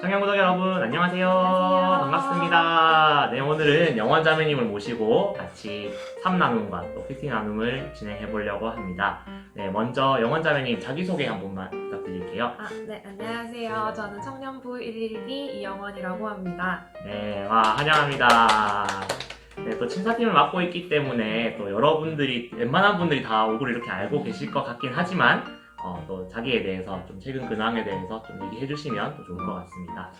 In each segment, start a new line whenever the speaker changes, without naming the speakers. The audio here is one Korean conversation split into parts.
청년구독 여러분 안녕하세요.
안녕하세요.
반갑습니다. 네, 오늘은 영원자매님을 모시고 같이 3나눔과 또 PT 나눔을 진행해 보려고 합니다. 네, 먼저 영원자매님 자기소개 한 번만 부탁드릴게요.
네, 안녕하세요. 저는 청년부 112 이영원이라고 합니다.
네, 와, 환영합니다. 네, 또 친사팀을 맡고 있기 때문에 또 여러분들이, 웬만한 분들이 다 얼굴을 이렇게 알고 계실 것 같긴 하지만 또 자기에 대해서 좀 최근 근황에 대해서 좀 얘기해 주시면 또 좋을 것 같습니다.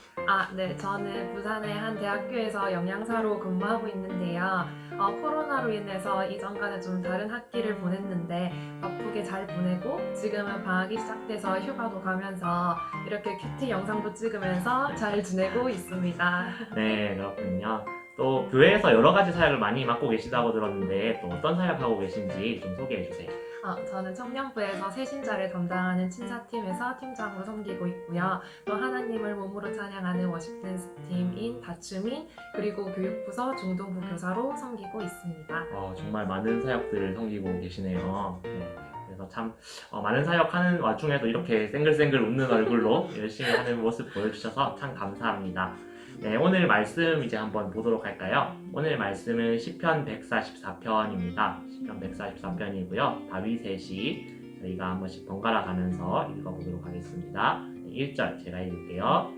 네, 저는 부산의 한 대학교에서 영양사로 근무하고 있는데요. 코로나로 인해서 이전과는 좀 다른 학기를 보냈는데 바쁘게 잘 보내고 지금은 방학이 시작돼서 휴가도 가면서 이렇게 큐티 영상도 찍으면서 잘 지내고 있습니다.
네, 그렇군요. 또 교회에서 여러 가지 사역을 많이 맡고 계시다고 들었는데 또 어떤 사역하고 계신지 좀 소개해 주세요.
저는 청년부에서 새신자를 담당하는 친사팀에서 팀장으로 섬기고 있고요. 또 하나님을 몸으로 찬양하는 워십 댄스 팀인 다춤인 그리고 교육부서 중동부 교사로 섬기고 있습니다.
정말 많은 사역들을 섬기고 계시네요. 네, 그래서 참 많은 사역하는 와중에도 이렇게 생글생글 웃는 얼굴로 열심히 하는 모습 보여주셔서 참 감사합니다. 네, 오늘 말씀 이제 한번 보도록 할까요? 오늘 말씀은 시편 144편입니다. 시편 144편이고요. 다윗의 시 저희가 한 번씩 번갈아 가면서 읽어보도록 하겠습니다. 1절 제가 읽을게요.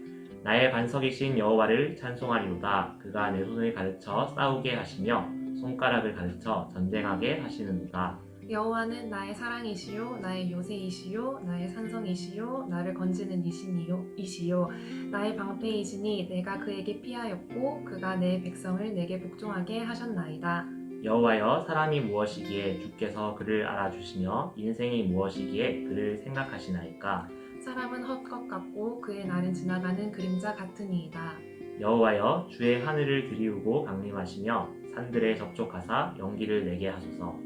나의 반석이신 여호와를 찬송하리로다. 그가 내 손을 가르쳐 싸우게 하시며 손가락을 가르쳐 전쟁하게 하시는도다.
여호와는 나의 사랑이시요 나의 요새이시요 나의 산성이시요 나를 건지는 이시요 나의 방패이시니 내가 그에게 피하였고 그가 내 백성을 내게 복종하게 하셨나이다.
여호와여, 사람이 무엇이기에 주께서 그를 알아주시며 인생이 무엇이기에 그를 생각하시나이까.
사람은 헛것 같고 그의 날은 지나가는 그림자 같으니이다.
여호와여, 주의 하늘을 들이우고 강림하시며 산들에 접촉하사 연기를 내게 하소서.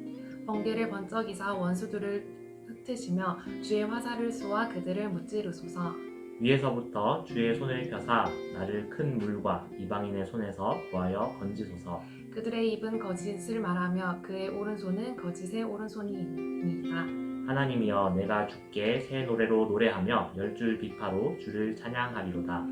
번개를 번쩍이사 원수들을 흩으시며 주의 화살을 쏘아 그들을 무찌르소서.
위에서부터 주의 손을 펴사 나를 큰 물과 이방인의 손에서 구하여 건지소서.
그들의 입은 거짓을 말하며 그의 오른손은 거짓의 오른손이니이다.
하나님이여, 내가 주께 새 노래로 노래하며 열줄 비파로 주를 찬양하리로다.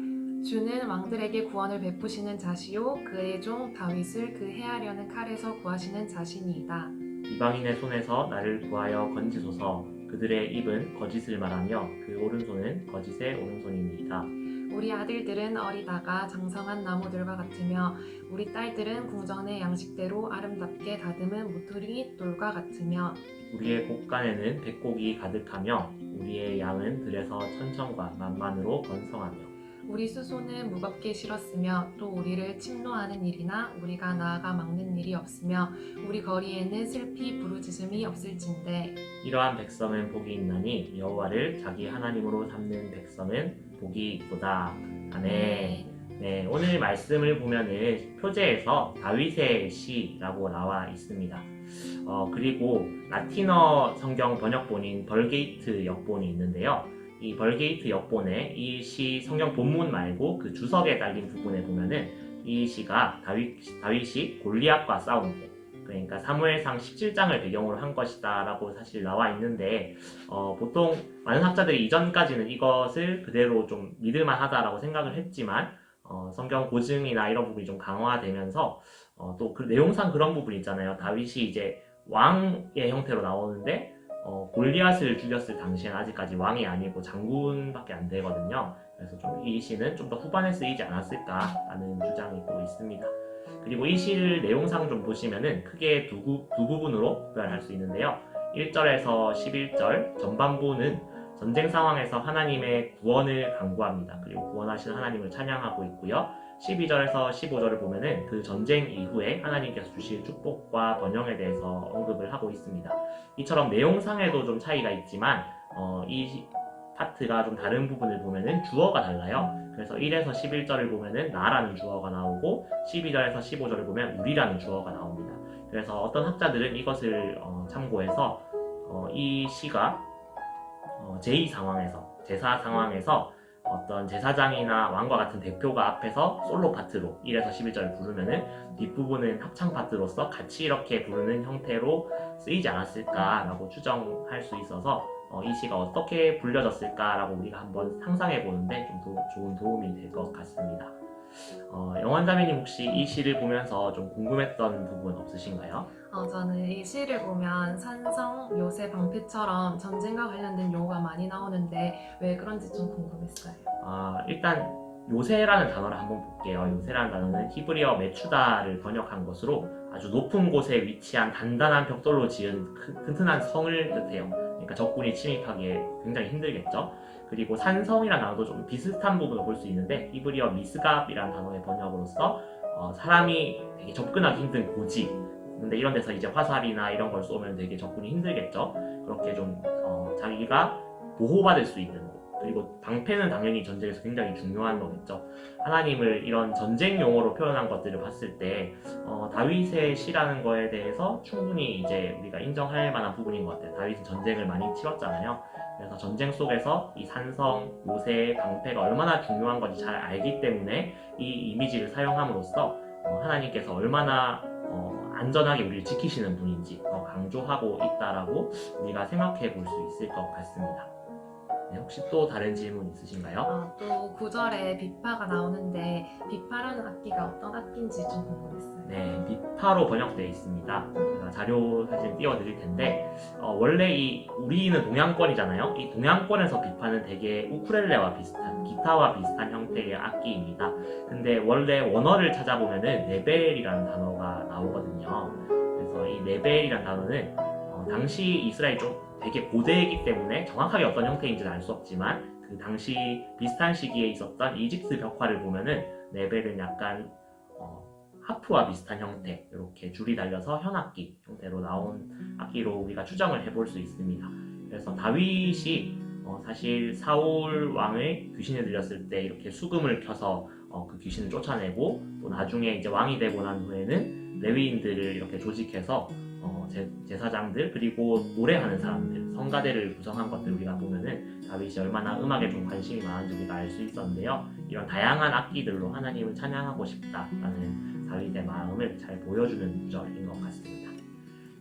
주는 왕들에게 구원을 베푸시는 자시요 그의 종 다윗을 그 해하려는 칼에서 구하시는 자신이이다.
이방인의 손에서 나를 구하여 건지소서. 그들의 입은 거짓을 말하며 그 오른손은 거짓의 오른손이니이다.
우리 아들들은 어리다가 장성한 나무들과 같으며 우리 딸들은 궁전의 양식대로 아름답게 다듬은 모퉁이 돌과 같으며
우리의 곳간에는 백곡이 가득하며 우리의 양은 들에서 천천과 만만으로 번성하며
우리 수소는 무겁게 실었으며 또 우리를 침노하는 일이나 우리가 나아가 막는 일이 없으며 우리 거리에는 슬피 부르짖음이 없을진데
이러한 백성은 복이 있나니 여호와를 자기 하나님으로 삼는 백성은 복이 있도다. 아멘. 네, 오늘 말씀을 보면은 표제에서 다윗의 시라고 나와 있습니다. 그리고 라틴어 성경 번역본인 벌게이트 역본이 있는데요. 이 벌게이트 역본에 이 시 성경 본문 말고 그 주석에 달린 부분에 보면은 이 시가 다윗이 골리앗과 싸운 때, 그러니까 사무엘상 17장을 배경으로 한 것이다 라고 사실 나와 있는데 보통 많은 학자들이 이전까지는 이것을 그대로 좀 믿을만 하다라고 생각을 했지만 성경 고증이나 이런 부분이 좀 강화되면서 또 그 내용상 그런 부분이 있잖아요. 다윗이 이제 왕의 형태로 나오는데 골리앗을 죽였을 당시에는 아직까지 왕이 아니고 장군밖에 안 되거든요. 그래서 좀 이 시는 좀 더 후반에 쓰이지 않았을까라는 주장이 또 있습니다. 그리고 이 시를 내용상 좀 보시면은 크게 두 부분으로 구별할 수 있는데요. 1절에서 11절 전반부는 전쟁 상황에서 하나님의 구원을 간구합니다. 그리고 구원하신 하나님을 찬양하고 있고요. 12절에서 15절을 보면은 그 전쟁 이후에 하나님께서 주실 축복과 번영에 대해서 언급을 하고 있습니다. 이처럼 내용상에도 좀 차이가 있지만 이 파트가 좀 다른 부분을 보면은 주어가 달라요. 그래서 1에서 11절을 보면은 나라는 주어가 나오고 12절에서 15절을 보면 우리라는 주어가 나옵니다. 그래서 어떤 학자들은 이것을 참고해서 이 시가 제2 상황에서 제사 상황에서 어떤 제사장이나 왕과 같은 대표가 앞에서 솔로 파트로 1에서 11절을 부르면은 뒷부분은 합창 파트로서 같이 이렇게 부르는 형태로 쓰이지 않았을까라고 추정할 수 있어서 이 시가 어떻게 불려졌을까라고 우리가 한번 상상해 보는데 좀 좋은 도움이 될 것 같습니다. 영원자매님 혹시 이 시를 보면서 좀 궁금했던 부분 없으신가요?
저는 이 시를 보면 산성, 요새, 방패처럼 전쟁과 관련된 용어가 많이 나오는데 왜 그런지 좀 궁금했어요.
일단 요새라는 단어를 한번 볼게요. 요새라는 단어는 히브리어 메추다를 번역한 것으로 아주 높은 곳에 위치한 단단한 벽돌로 지은 튼튼한 성을 뜻해요. 그러니까 적군이 침입하기에 굉장히 힘들겠죠. 그리고 산성이라는 단어도 좀 비슷한 부분을 볼 수 있는데 히브리어 미스갑이라는 단어의 번역으로서 사람이 되게 접근하기 힘든 고지, 근데 이런 데서 이제 화살이나 이런 걸 쏘면 되게 접근이 힘들겠죠. 그렇게 좀 자기가 보호받을 수 있는 곳. 그리고 방패는 당연히 전쟁에서 굉장히 중요한 거겠죠. 하나님을 이런 전쟁 용어로 표현한 것들을 봤을 때 다윗의 시라는 거에 대해서 충분히 이제 우리가 인정할 만한 부분인 것 같아요. 다윗은 전쟁을 많이 치렀잖아요. 그래서 전쟁 속에서 이 산성, 요새, 방패가 얼마나 중요한 건지 잘 알기 때문에 이 이미지를 사용함으로써 하나님께서 얼마나 안전하게 우리를 지키시는 분인지 강조하고 있다라고 우리가 생각해 볼 수 있을 것 같습니다. 네, 혹시 또 다른 질문 있으신가요?
또 9절에 비파가 나오는데 비파라는 악기가 어떤 악기인지 좀 궁금했어요.
네, 비파로 번역되어 있습니다. 제가 자료 사진 띄워드릴 텐데 원래 우리는 동양권이잖아요. 이 동양권에서 비파는 되게 우쿨렐레와 비슷한, 기타와 비슷한 형태의 악기입니다. 근데 원래 원어를 찾아보면은 네벨이라는 단어가 나오거든요. 그래서 이 네벨이라는 단어는 당시 이스라엘 쪽 되게 고대이기 때문에 정확하게 어떤 형태인지는 알 수 없지만 그 당시 비슷한 시기에 있었던 이집트 벽화를 보면은 네벨은 약간 하프와 비슷한 형태, 이렇게 줄이 달려서 현악기 형태로 나온 악기로 우리가 추정을 해볼 수 있습니다. 그래서 다윗이 사실 사울 왕의 귀신을 들렸을 때 이렇게 수금을 켜서 그 귀신을 쫓아내고 또 나중에 이제 왕이 되고 난 후에는 레위인들을 이렇게 조직해서 제사장들 그리고 노래하는 사람들, 성가대를 구성한 것들 우리가 보면은 다윗이 얼마나 음악에 좀 관심이 많은지 우리가 알 수 있었는데요. 이런 다양한 악기들로 하나님을 찬양하고 싶다라는 다윗의 마음을 잘 보여주는 구절인 것 같습니다.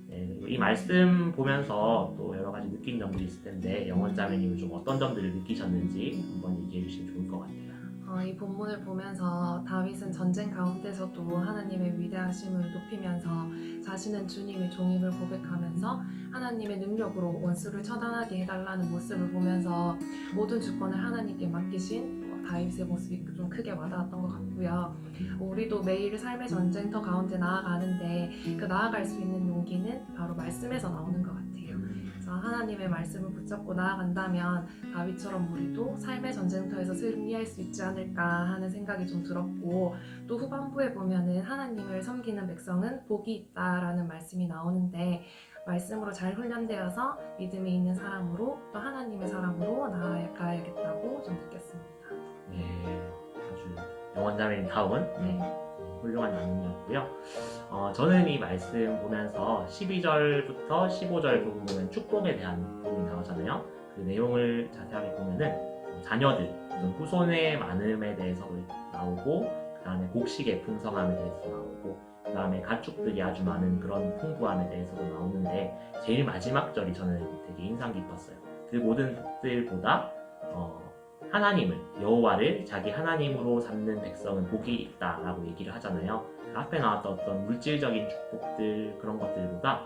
네, 이 말씀 보면서 또 여러 가지 느낀 점들이 있을 텐데 영원자매님은 좀 어떤 점들을 느끼셨는지 한번 얘기해 주시면 좋을 것 같아요.
이 본문을 보면서 다윗은 전쟁 가운데서도 하나님의 위대하심을 높이면서 자신은 주님의 종임을 고백하면서 하나님의 능력으로 원수를 처단하게 해달라는 모습을 보면서 모든 주권을 하나님께 맡기신 다윗의 모습이 좀 크게 와닿았던 것 같고요. 우리도 매일 삶의 전쟁터 가운데 나아가는데 그 나아갈 수 있는 용기는 바로 말씀에서 나오는 것 같아요. 그래서 하나님의 말씀을 붙잡고 나아간다면 다윗처럼 우리도 삶의 전쟁터에서 승리할 수 있지 않을까 하는 생각이 좀 들었고, 또 후반부에 보면은 하나님을 섬기는 백성은 복이 있다라는 말씀이 나오는데 말씀으로 잘 훈련되어서 믿음이 있는 사람으로 또 하나님의 사람으로 나아가야겠다고 좀 느꼈습니다.
네, 아주 영원자매님 다운 훌륭한 나눔이었고요. 저는 이 말씀 보면서 12절부터 15절 부분 보면 축복에 대한 부분이 나오잖아요. 그 내용을 자세하게 보면은 자녀들, 후손의 많음에 대해서도 나오고, 그 다음에 곡식의 풍성함에 대해서 나오고, 그 다음에 가축들이 아주 많은 그런 풍부함에 대해서도 나오는데 제일 마지막 절이 저는 되게 인상 깊었어요. 그 모든 복들보다 하나님을, 여호와를 자기 하나님으로 삼는 백성은 복이 있다라고 얘기를 하잖아요. 그 앞에 나왔던 어떤 물질적인 축복들, 그런 것들보다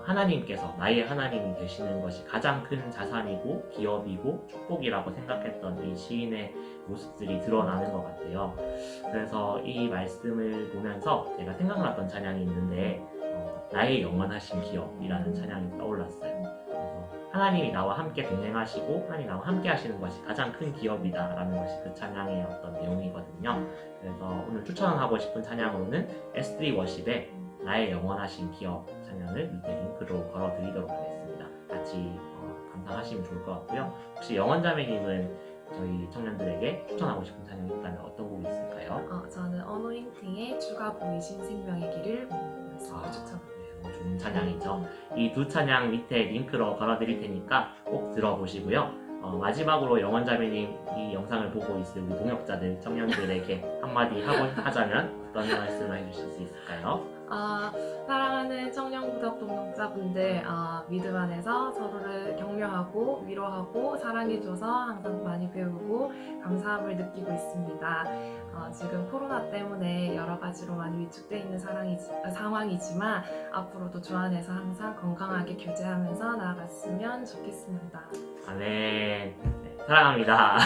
하나님께서 나의 하나님이 되시는 것이 가장 큰 자산이고 기업이고 축복이라고 생각했던 이 시인의 모습들이 드러나는 것 같아요. 그래서 이 말씀을 보면서 제가 생각났던 찬양이 있는데 나의 영원하신 기업이라는 찬양이 떠올랐어요. 하나님이 나와 함께 동행하시고 하나님이 나와 함께 하시는 것이 가장 큰 기업이다라는 것이 그 찬양의 어떤 내용이거든요. 그래서 오늘 추천하고 싶은 찬양으로는 S3 워십의 나의 영원하신 기업 찬양을 밑에 링크로 걸어드리도록 하겠습니다. 같이 감상하시면 좋을 것 같고요. 혹시 영원자매님은 저희 청년들에게 추천하고 싶은 찬양이 있다면 어떤 곡이 있을까요?
저는 어노인팅의 주가 보이신 생명의 길을 추천합니다.
좋은 찬양이죠. 이 두 찬양 밑에 링크로 걸어드릴 테니까 꼭 들어보시고요. 마지막으로 영원자매님 이 영상을 보고 있을 우리 동역자들, 청년들에게 한마디 하자면 어떤 말씀을 해주실 수 있을까요?
사랑하는 청년부덕 동역자분들, 믿음 안에서 서로를 격려하고 위로하고 사랑해줘서 항상 많이 배우고 감사함을 느끼고 있습니다. 지금 코로나 때문에 여러 가지로 많이 위축되어 있는 상황이지만 앞으로도 주 안에서 항상 건강하게 교제하면서 나아갔으면 좋겠습니다.
아멘. 네, 사랑합니다.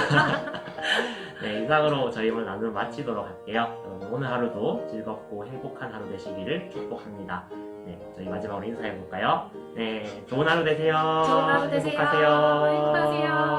네, 이상으로 저희 오늘 나눔 마치도록 할게요. 여러분 오늘 하루도 즐겁고 행복한 하루 되시기를 축복합니다. 네, 저희 마지막으로 인사해 볼까요? 네, 좋은 하루 되세요.
좋은 하루 되세요.
행복하세요.
행복하세요.